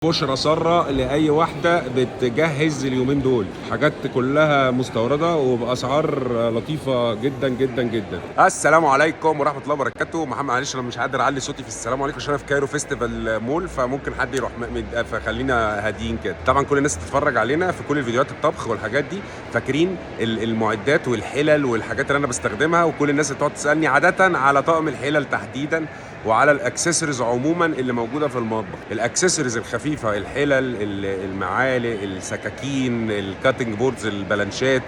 بشرة سارة لأي واحدة بتجهز اليومين دول، حاجات كلها مستوردة وبأسعار لطيفة جدا جدا جدا. السلام عليكم ورحمة الله وبركاته. محمد، معلش أنا مش قادر أعلي صوتي في السلام عليكم عشان أنا في كايرو فيستيفال مول، فممكن حد يروح فخلينا هاديين كده. طبعا كل الناس تتفرج علينا في كل الفيديوهات الطبخ والحاجات دي فاكرين المعدات والحلل والحاجات اللي أنا بستخدمها، وكل الناس اللي بتقعد تسألني عادة على طقم الحلل تحديدا وعلى الاكسسوارز عموما اللي موجوده في المطبخ. الاكسسوارز الخفيفه، الحلل، المعالق، السكاكين، الكاتنج بوردز، البلانشات،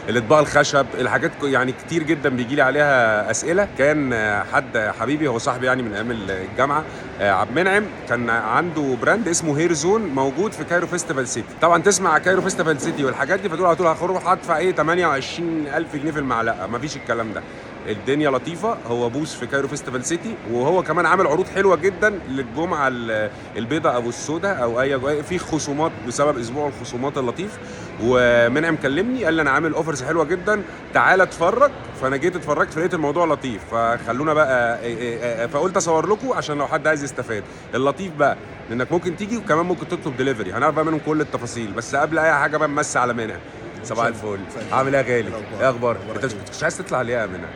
الاطباق الخشب، الحاجات يعني كتير جدا بيجي لي عليها اسئله. كان حد حبيبي هو صاحبي يعني من ايام الجامعه، عبد المنعم، كان عنده براند اسمه هير زون موجود في كايرو فيستيفال سيتي. طبعا تسمع كايرو فيستيفال سيتي والحاجات دي فتقول على طول هروح ادفع ايه 28000 جنيه في المعلقه. مفيش الكلام ده، الدنيا لطيفه. هو بوث في كايرو فيستيفال سيتي، وهو كمان عامل عروض حلوه جدا للجمعه البيضاء او السوداء او اي في خصومات بسبب اسبوع الخصومات اللطيف. ومنعم كلمني قال لي انا عامل اوفرز حلوه جدا، تعالى اتفرج. فانا جيت اتفرجت فلقيت الموضوع لطيف، فخلونا بقى فقلت اصور لكم عشان لو حد عايز يستفاد. اللطيف بقى انك ممكن تيجي وكمان ممكن تطلب دليفري، هنعرف بقى منهم كل التفاصيل. بس قبل اي حاجه بقى نمسي على منعم. صباح الفل، عامل ايه يا غالي؟ ايه اخبارك؟ انت مش عايز تطلع ليه يا منعم؟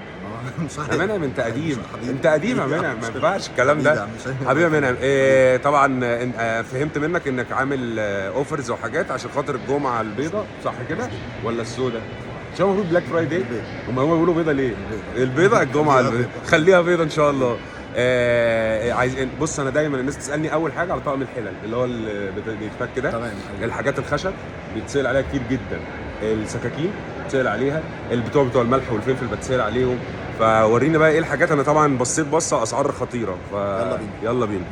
يا منعم انت قديم، انت قديم يا منعم، ما ينفعش الكلام ده. حبيبي يا منعم، طبعا فهمت منك انك عامل اوفرز وحاجات عشان خاطر الجمعه البيضاء، صح كده ولا السوداء؟ عشان المفروض بلاك فرايداي، هم بيقولوا بيضاء ليه؟ البيضاء الجمعه البيضاء، خليها بيضاء ان شاء الله. عايز بص، انا دايما الناس تسالني اول حاجه على طقم الحلل اللي هو اللي بيتفك ده. تمام. الحاجات الخشب بيتسال عليها كتير جدا، السكاكين بتسال عليها، بتوع الملح والفلفل بتسال عليهم. فورينا بقى ايه الحاجات. انا طبعا بصيت بصه اسعار خطيره، يلا بينا.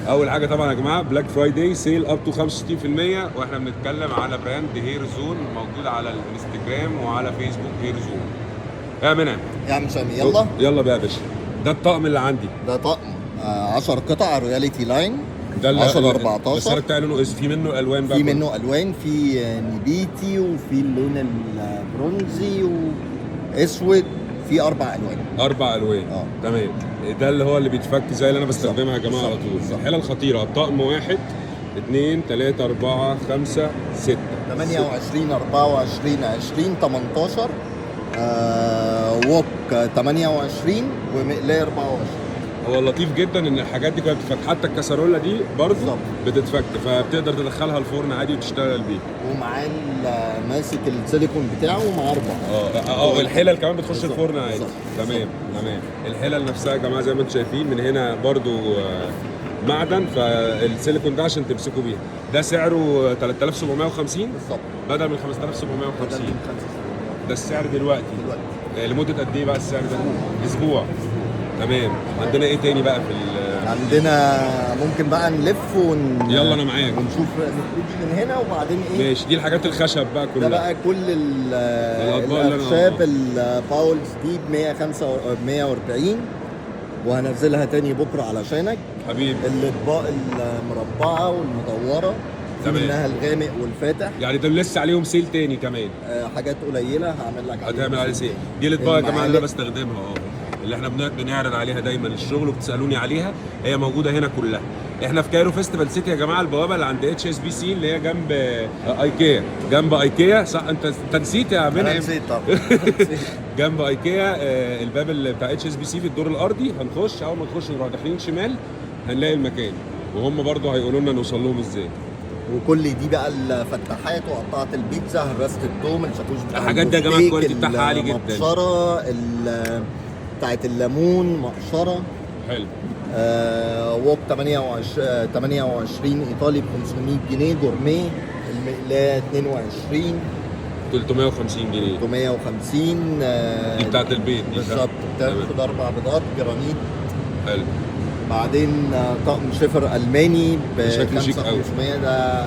اول حاجه طبعا يا جماعه بلاك فرايداي سيل اب تو 65%، واحنا بنتكلم على براند هير زون موجود على الانستجرام وعلى فيسبوك. هير زون يا منعم يا عم سامي، يلا بقى يا باشا. ده الطقم اللي عندي، ده طقم 10 قطع رياليتي لاين، ده 10 14. بس بتاع لونه في منه الوان بقى، في منه الوان، في نبيتي وفي اللون البرونزي واسود، في 4 الوان. 4 الوان تمام. ده اللي هو اللي بيتفك زي اللي انا بستخدمها يا جماعه على طول. الحلل الخطيره، الطقم 1 2 3 4 5 6 28 24 20 18 ووك 28 ومقلايه 24. هو لطيف جدا ان الحاجات دي كلها بتتفك، حتى الكاسرولة دي برضه بتتفك، فبتقدر تدخلها الفرن عادي وتشتغل بيه. ومعاه ماسك السيليكون بتاعه ومعاه 4. الحلل كمان بتخش الفرن عادي. تمام. الحلل نفسها يا جماعه زي ما انتم شايفين من هنا برضه معدن، فالسيليكون ده عشان تمسكوا بيها. ده سعره 3750 بالظبط، بدل من 5750. ده السعر دلوقتي. لمده قد ايه بقى السعر ده؟ اسبوع. تمام. عندنا ايه تاني بقى في عندنا ممكن بقى نلف يلا انا معاك ونشوف نبتدي من هنا وبعدين ايه. ماشي. دي الحاجات الخشب بقى كلها، ده بقى كل الاخشاب الباولز دي ب 140، وهنزلها تاني بكره علشانك حبيبي. الاطباق المربعه والمدوره في منها الغامق والفاتح، يعني ده لسه عليهم سيل تاني كمان. حاجات قليله هعمل لك عليها. هتعمل عليه سيل. دي الاطباق يا جماعه اللي انا بستخدمها اللي احنا بنعرض عليها دايما الشغل وبتسالوني عليها، هي موجوده هنا كلها. احنا في كايرو فيستيفال سيتي يا جماعه، البوابه اللي عند HSBC اللي هي جنب ايكيا. جنب ايكيا، صح؟ انت نسيت يا منعم؟ انا نسيت طبعا. جنب ايكيا، الباب اللي بتاع HSBC في الدور الارضي. هنخش، اول ما نخش نروح داخلين شمال هنلاقي المكان، وهم برضو هيقولوا لنا نوصل لهم ازاي. وكل دي بقى الفتحات وقطعه البيتزا، هراسه التوم، الشاكوش بتاع الحاجات دي يا جماعه الكواليتي بتاعها عالي جدا. المبشره بتاعت الليمون مقشره. حلو. ووك 28 ايطالي ب 500 جنيه، جورميه المقلاه 22 350 جنيه. 350. دي بتاعت البيت دي بالظبط. بتاخد 4 بيضات جرانيت. حلو. بعدين طقم شيفر الماني ب 5500. ده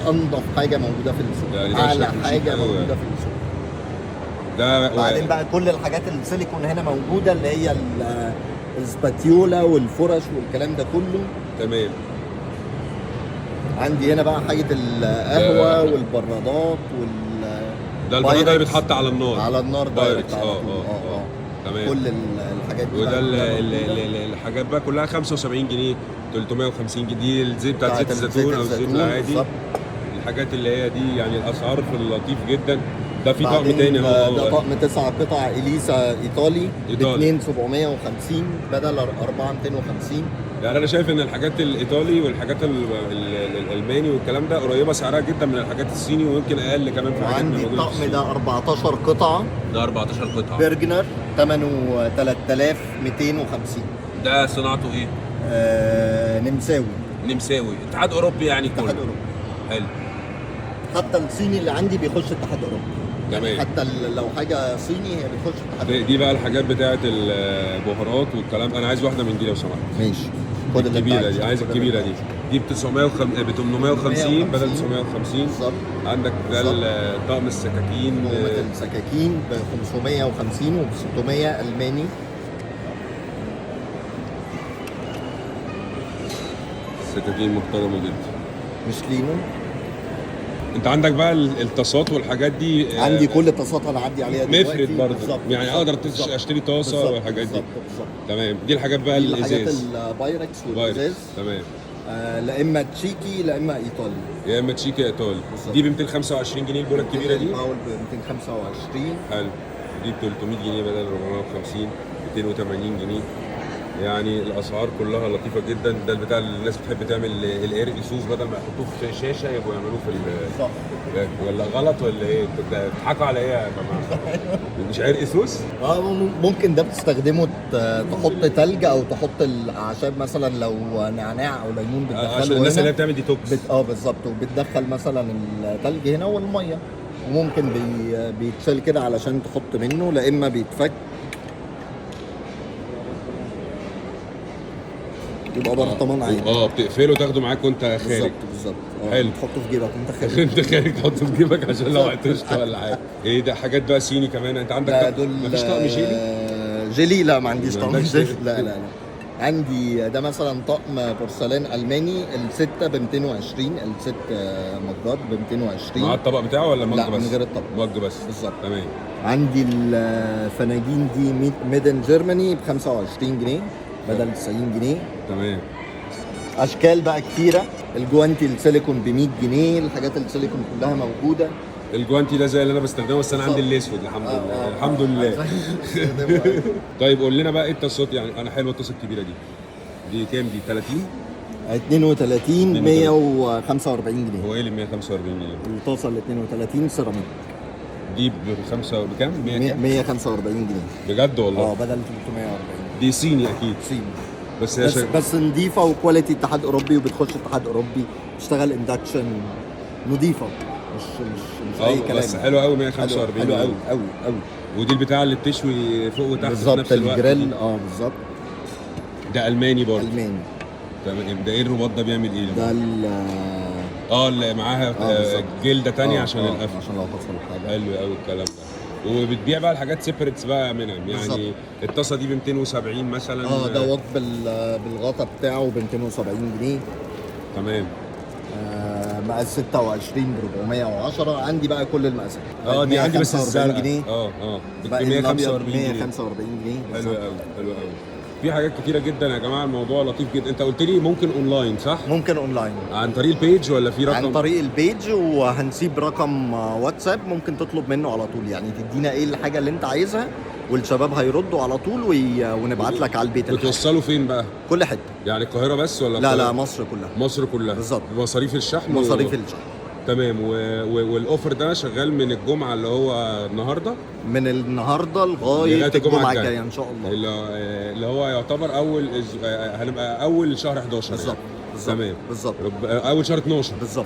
انضف حاجه موجوده في السوق، يعني اعلى حاجه موجوده في السوق. ده بعدين بقى كل الحاجات السيليكون هنا موجوده، اللي هي السباتيولا والفرش والكلام ده كله. تمام. عندي هنا بقى حاجه القهوه والبرادات ده البراد اللي بيتحط على النار. على النار دايركت. تمام. كل الحاجات دي وده بقى كلها موجودة. الحاجات بقى كلها 75 جنيه 350 جنيه، الزيت بتاعت زيت بتاعت الزيتون او الزيت العادي. بالظبط. الحاجات اللي هي دي يعني الاسعار في اللطيف جدا. ده في طقم بعدين تاني ده طقم 9 قطع اليسا ايطالي ب إيطالي. 2750 بدل 4250. يعني انا شايف ان الحاجات الايطالي والحاجات الالماني والكلام ده قريبه سعرها جدا من الحاجات الصيني، ويمكن اقل كمان في حاجات وعندي موجودة في الطقم الصين. ده 14 قطعه ده 14 قطعه. برجنر ثمنه 3250. ده صناعته ايه؟ نمساوي. نمساوي، اتحاد اوروبي يعني اتحاد كله. اوروبي. حلو. حتى الصيني اللي عندي بيخش اتحاد اوروبي. تمام. يعني حتى لو حاجه صيني هي بتخش اتحاد اوروبي. دي بقى الحاجات بتاعت البهارات والكلام. انا عايز واحده من دي لو سمحت. ماشي. خد اللي انت الكبيره عايزه. دي، عايز خد اللي الكبيره انت دي. عايزه. دي ب 850 بدل 950. بالظبط. عندك ده بالظبط. طقم السكاكين طقم السكاكين ب 550 وب 600 الماني. السكاكين محترمه جدا. مش ليمو. انت عندك بقى الطاسات والحاجات دي عندي كل الطاسات انا عدي عليها دلوقتي. مفرد برضه بالظبط. يعني بالظبط. اقدر بالظبط. اشتري طاسه بالظبط. والحاجات دي. بالظبط. بالظبط. تمام. دي الحاجات بقى دي الحاجات الازاز البايركس فايروس. والازاز. تمام. لا اما تشيكي لا اما ايطالي. يا اما تشيكي يا ايطالي. بالظبط. دي ب 225 جنيه البوله الكبيره دي. باول ب 225. حلو. دي ب 300 جنيه بدل 450 280 جنيه. يعني الاسعار كلها لطيفه جدا. ده البتاع اللي الناس بتحب تعمل العرق صوص بدل ما يحطوه في شاشه يبقوا يعملوه في صح. ولا غلط ولا ايه؟ انتوا بتضحكوا على ايه يا جماعه؟ مش عرق صوص؟ ممكن ده بتستخدمه تحط تلج او تحط الاعشاب مثلا لو نعناع او ليمون بتدخله عشان الناس هنا. اللي هي بتعمل ديتوكس. بالظبط. وبتدخل مثلا التلج هنا والميه، وممكن بيتشال كده علشان تحط منه، لا اما بيتفك يبقى برطمان عادي. بتقفله تاخده معاك وانت خارج. بالظبط. حلو. تحطه في جيبك وانت خارج. انت خارج تحطه في جيبك عشان لو عطشت ولا حاجه. ايه ده؟ حاجات بقى صيني كمان. انت عندك دول مفيش طقم جيلي؟ جيلي لا ما عنديش ما طقم عندكش جيلي. جيلي. لا. عندي ده مثلا طقم بورسلان الماني الستة ب 220. الست مجات ب 220. مع الطبق بتاعه ولا مج لا بس؟ من غير الطبق. مج بس. بالظبط. تمام. عندي الفناجين دي ميدن جيرماني ب 25 جنيه بدل 90 جنيه. تمام. اشكال بقى كتيره. الجوانتي السيليكون ب 100 جنيه. الحاجات السيليكون كلها موجوده. الجوانتي ده زي اللي انا بستخدمه بس انا عندي الاسود الحمد لله. الحمد لله. طيب قول لنا بقى ايه الطاسات؟ يعني انا حلوه الطاسه الكبيره دي. دي كام دي؟ 30 32 145 جنيه. هو ايه اللي 145 جنيه؟ الطاسه ال 32 سيراميك دي بكام؟ 145 جنيه بجد والله؟ بدل 340. دي صيني اكيد. صيني. بس بس نضيفه وكواليتي اتحاد اوروبي وبتخش اتحاد اوروبي. بتشتغل اندكشن نضيفه مش اي كلام. بس حلو قوي 145 حلو جنيه. قوي. ودي البتاع اللي بتشوي فوق وتحت في بالظبط. نفس الوقت. الجريل بالظبط. ده الماني برضه. الماني. تمام. ده ايه الرباط ده بيعمل ايه؟ ده اللي معاها جلده تانية عشان القفل. عشان لو حصل حاجه. حلو قوي الكلام ده. وبتبيع بقى الحاجات سيبريتس بقى منها يعني بالزبط. الطاسه دي ب 270 مثلا. ده وجب بالغطا بتاعه ب 270 جنيه. تمام. مقاس 26 ب 410. عندي بقى كل المقاسات. دي عندي بس 145 جنيه. ب باقي 145 جنيه. 145 جنيه. حلو قوي. في حاجات كتيره جدا يا جماعه. الموضوع لطيف جدا. انت قلت لي ممكن اونلاين صح؟ ممكن اونلاين عن طريق البيج ولا في رقم؟ عن طريق البيج، وهنسيب رقم واتساب ممكن تطلب منه على طول. يعني تدينا ايه الحاجه اللي انت عايزها والشباب هيردوا على طول ونبعت لك على البيت. بتوصلوا فين بقى؟ كل حته. يعني القاهره بس ولا لا مصر كلها. مصر كلها بالظبط. مصاريف الشحن مصاريف الشحن. تمام. والاوفر ده شغال من الجمعه اللي هو النهارده؟ من النهارده لغايه الجمعه الجايه ان شاء الله. اللي هو يعتبر هنبقى اول شهر 11. بالظبط. تمام. بالظبط. اول شهر 12 بالظبط.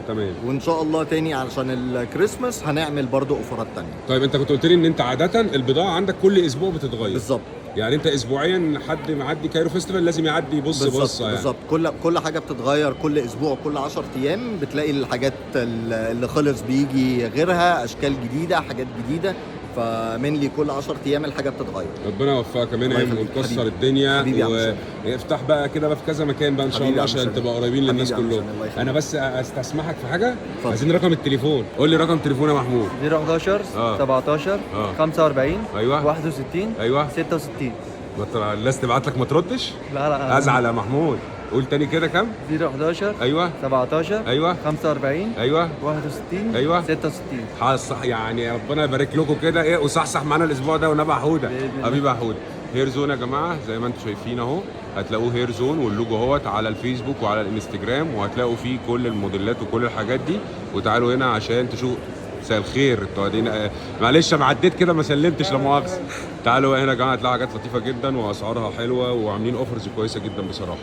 تمام. وان شاء الله تاني علشان الكريسماس هنعمل برضو اوفرات تانية. طيب انت كنت قلت لي ان انت عاده البضاعه عندك كل اسبوع بتتغير. بالظبط. يعني انت اسبوعيا حد معدي كايرو فيستيفال لازم يعدي يبص بصه يعني. بالظبط. كل حاجه بتتغير كل اسبوع. كل 10 ايام بتلاقي الحاجات اللي خلص بيجي غيرها، اشكال جديده، حاجات جديده. فمنلي كل 10 ايام الحاجه بتتغير. ربنا يوفقك يا الله منعم يخليك. ونكسر حبيبي. الدنيا حبيبي يا عم سامي. وافتح بقى كده بقى في كذا مكان بقى ان شاء حبيبي الله يا عم عشان سامي. تبقى قريبين للناس حبيبي يا عم كلهم. سامي، الله يخليك. انا بس استسمحك في حاجه، اتفضل. عايزين رقم التليفون. قول لي رقم تليفون يا محمود. 011 آه. 17 آه. 45 أيوة. 61 ايوه 66. الناس تبعت لك ما تردش. لا ازعل يا محمود. قول تاني كده كام؟ 011 ايوه 17 ايوه 45 ايوه 61 أيوة. 66. صح يعني ربنا يبارك لكم كده ايه وصحصح معانا الاسبوع ده ونبع حوده. بإذن الله. حبيبي يا حوده. هير زون يا جماعه زي ما انتم شايفين اهو، هتلاقوه هير زون واللوجو اهوت على الفيسبوك وعلى الانستجرام، وهتلاقوا فيه كل الموديلات وكل الحاجات دي. وتعالوا هنا عشان تشوفوا. مساء الخير انتوا قاعدين معلش انا عديت كده ما سلمتش لا مؤاخذه. تعالوا هنا يا جماعه هتلاقوا حاجات لطيفه جدا واسعارها حلوه وعاملين اوفرز كويسه جدا بصراحه.